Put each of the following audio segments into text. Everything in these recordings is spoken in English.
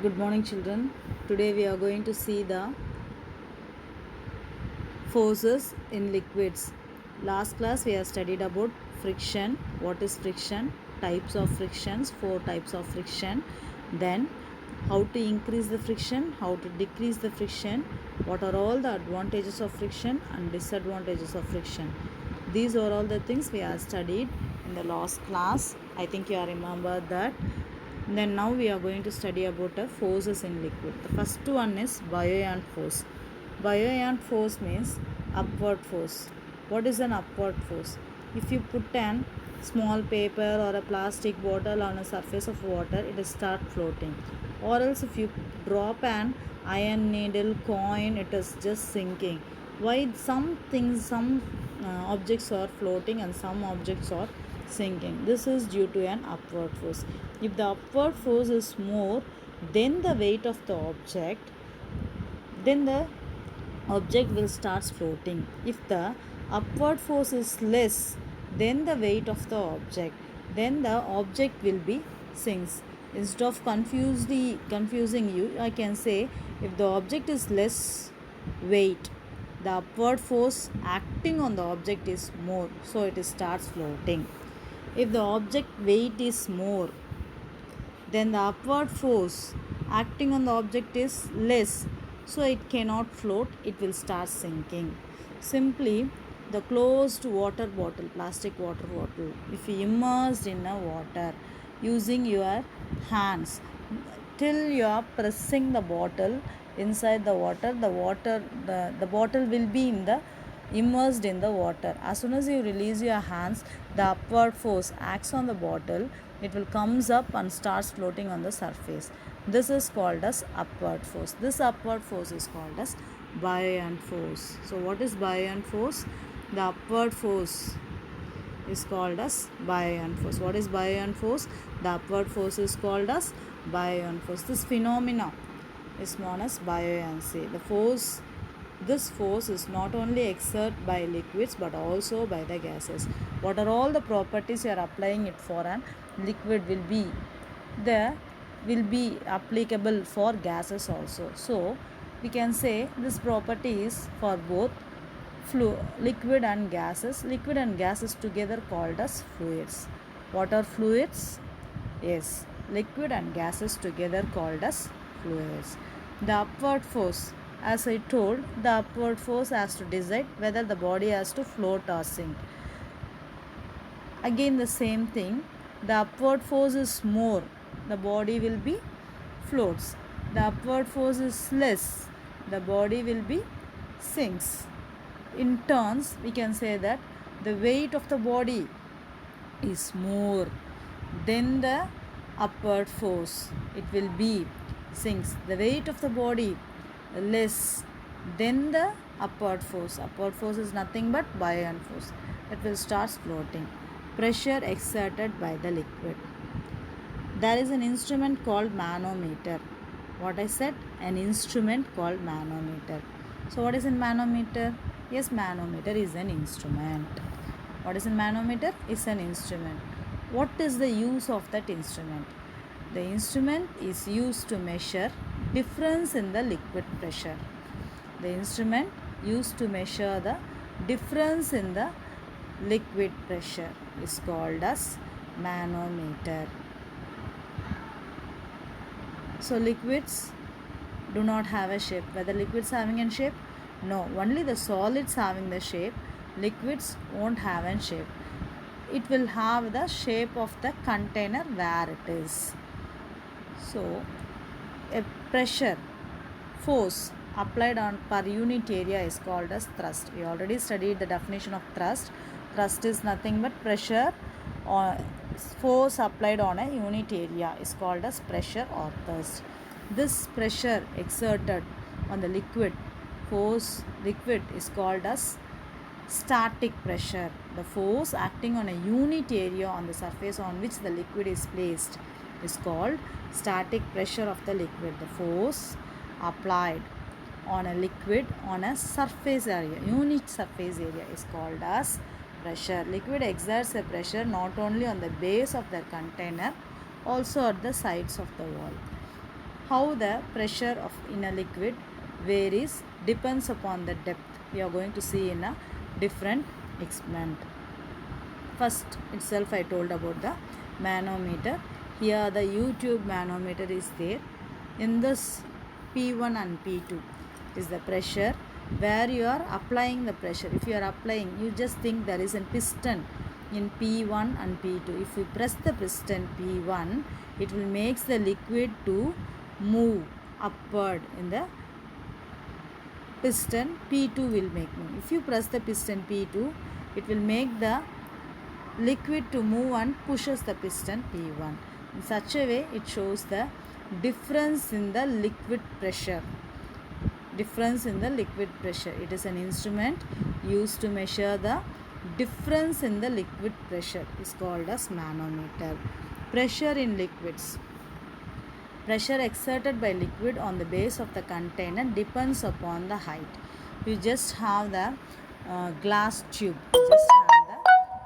Good morning, children. Today we are going to see the forces in liquids. Last class we have studied about friction. What is friction? Types of frictions, four types of friction. Then how to increase the friction, how to decrease the friction, what are all the advantages of friction and disadvantages of friction. These are all the things we have studied in the last class. I think you remember that. Then now we are going to study about the forces in liquid. The first one is buoyant force. Buoyant force means upward force. What is an upward force? If you put an small paper or a plastic bottle on a surface of water, it will start floating. Or else if you drop an iron needle coin, it is just sinking. Why some things, some objects are floating and some objects are sinking? This is due to an upward force. If the upward force is more than the weight of the object, then the object will start floating. If the upward force is less than the weight of the object, then the object will be sinks. Instead of confusing you, I can say if the object is less weight, the upward force acting on the object is more, so it starts floating. If the object weight is more, then the upward force acting on the object is less, so it cannot float, it will start sinking. Simply, the closed water bottle, plastic water bottle, if you immersed in a water using your hands till you are pressing the bottle inside the water, the bottle will be in the immersed in the water. As soon as you release your hands, the upward force acts on the bottle, it will comes up and starts floating on the surface. This is called as upward force. This upward force is called as buoyant force. So what is buoyant force? The upward force is called as buoyant force. What is buoyant force? The upward force is called as buoyant force. This phenomena is known as buoyancy. This force is not only exerted by liquids but also by the gases. What are all the properties you are applying it for an liquid will be applicable for gases also. So we can say this property is for both liquid and gases. Liquid and gases together called as fluids. What are fluids? Yes, liquid and gases together called as fluids. The upward force, as I told, the upward force has to decide whether the body has to float or sink. Again the same thing, the upward force is more, the body will be floats. The upward force is less, the body will be sinks. In turns, we can say that the weight of the body is more than the upward force, it will be sinks. The weight of the body less than the upward force. Upward force is nothing but buoyant force, it will start floating. Pressure exerted by the liquid. There is an instrument called manometer. What I said? An instrument called manometer. So what is a manometer? Yes, manometer is an instrument. What is a manometer? It's an instrument. What is the use of that instrument? The instrument is used to measure difference in the liquid pressure. The instrument used to measure the difference in the liquid pressure is called as manometer. So liquids do not have a shape. Whether liquids having a shape? No, only the solids having the shape. Liquids won't have a shape. It will have the shape of the container where it is. So a pressure, force applied on per unit area is called as thrust. We already studied the definition of thrust. Thrust is nothing but pressure or force applied on a unit area is called as pressure or thrust. This pressure exerted on the liquid is called as static pressure. The force acting on a unit area on the surface on which the liquid is placed is called static pressure of the liquid. The force applied on a liquid on a surface area, unit surface area, is called as pressure. Liquid exerts a pressure not only on the base of the container, also at the sides of the wall. how the pressure of in a liquid varies depends upon the depth. We are going to see in a different experiment. First itself I told about the manometer. Here the U-tube manometer is there. In this P1 and P2 is the pressure where you are applying the pressure. If you are applying, you just think there is a piston in P1 and P2. If you press the piston P1, it will make the liquid to move upward. In the piston P2 will make move. If you press the piston P2, it will make the liquid to move and pushes the piston P1. In such a way, it shows the difference in the liquid pressure. Difference in the liquid pressure. It is an instrument used to measure the difference in the liquid pressure. Is called as manometer. Pressure in liquids. Pressure exerted by liquid on the base of the container depends upon the height. You just have the glass tube.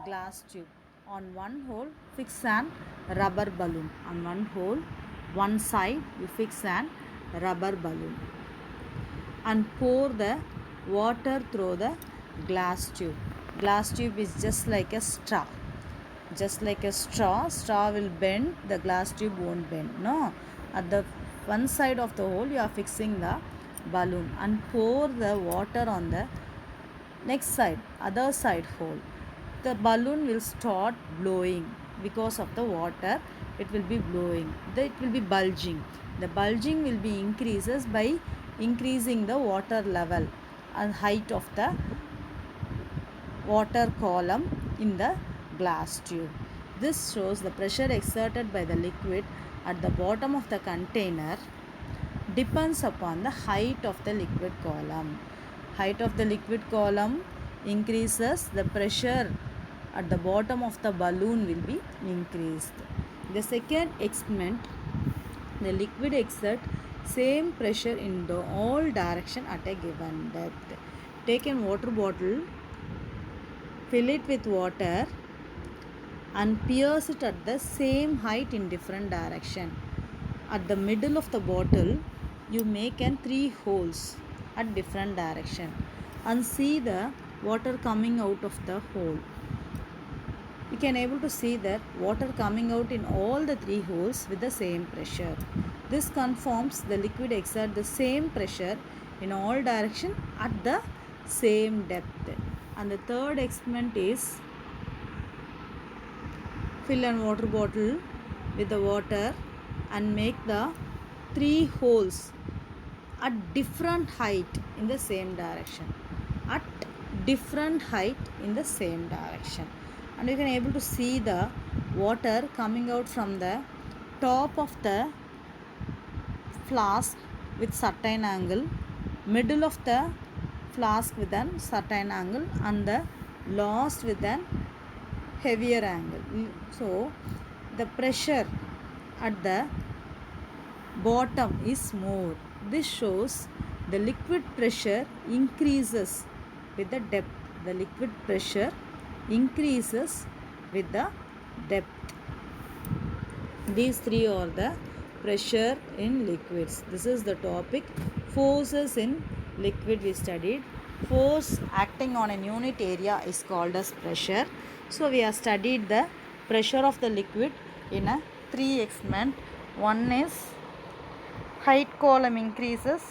Glass tube. On one hole, fix an rubber balloon. On one hole, one side, you fix an rubber balloon and pour the water through the glass tube. Glass tube is just like a straw. Just like a straw. Straw will bend, the glass tube won't bend. No. At the one side of the hole, you are fixing the balloon and pour the water on the next side, other side hole. The balloon will start blowing because of the water. It will be blowing. It will be bulging. The bulging will be increases by increasing the water level and height of the water column in the glass tube. This shows the pressure exerted by the liquid at the bottom of the container depends upon the height of the liquid column. Height of the liquid column increases, the pressure at the bottom of the balloon will be increased. The second experiment, the liquid exert same pressure in all direction at a given depth. Take a water bottle, fill it with water and pierce it at the same height in different direction. At the middle of the bottle, you make 3 holes at different direction and see the water coming out of the hole. You can able to see that water coming out in all the 3 holes with the same pressure. This confirms the liquid exert the same pressure in all direction at the same depth. And the third experiment is fill a water bottle with the water and make the 3 holes at different height in the same direction. At different height in the same direction. And you can able to see the water coming out from the top of the flask with certain angle, middle of the flask with a certain angle and the last with an heavier angle. So the pressure at the bottom is more. This shows the liquid pressure increases with the depth. The liquid pressure increases with the depth. These 3 are the pressure in liquids. This is the topic. Forces in liquid we studied. Force acting on a unit area is called as pressure. So we have studied the pressure of the liquid in a 3 experiment. One is height column increases,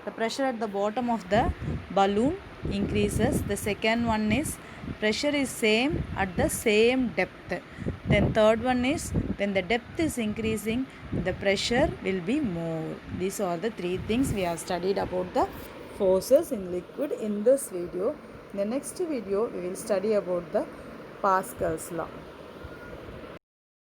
the pressure at the bottom of the balloon increases. The second one is pressure is same at the same depth. Then third one is when the depth is increasing, the pressure will be more. These are the 3 things we have studied about the forces in liquid in this video. In the next video we will study about the Pascal's law.